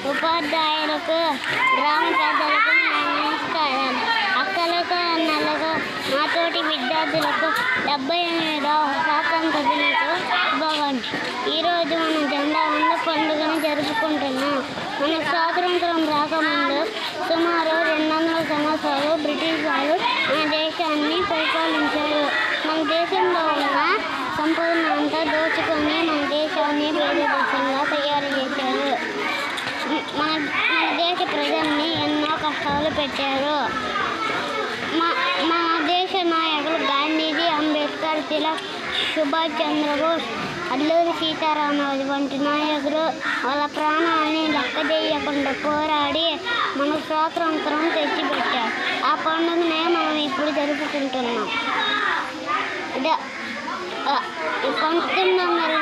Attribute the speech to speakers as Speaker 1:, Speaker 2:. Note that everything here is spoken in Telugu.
Speaker 1: ఉపాధ్యాయులకు, గ్రామ పెద్దలకు నా నమస్కారాలు. అక్కలకు, అన్నలకు, నాతోటి విద్యార్థులకు 78వ స్వాతంత్ర దినోత్సవ శుభాకాంక్షలు. ఈరోజు మనం జెండా వందల పండుగను జరుపుకుంటున్నాం. మన స్వాతంత్రం రాకముందు సుమారు 200 సంవత్సరాలు బ్రిటిష్ వారు మన దేశాన్ని పరిపాలించారు. మన దేశంలో ఉన్న సంపదను అంతా దోచుకొని మన దేశాన్ని పేద దేశంగా తయారు చేశారు. మన దేశ ప్రజల్ని ఎన్నో కష్టాలు పెట్టారు. మన దేశ నాయకులు గాంధీజీ, అంబేద్కర్, తిలక్, సుభాష్ చంద్రబోస్, అల్లూరి సీతారామరాజు వంటి నాయకులు వాళ్ళ ప్రాణాన్ని లెక్క చేయకుండా పోరాడి మన స్వాతంత్రం తెచ్చిపెట్టారు. ఆ పండుగనే మనం ఇప్పుడు జరుపుకుంటున్నాం. 1900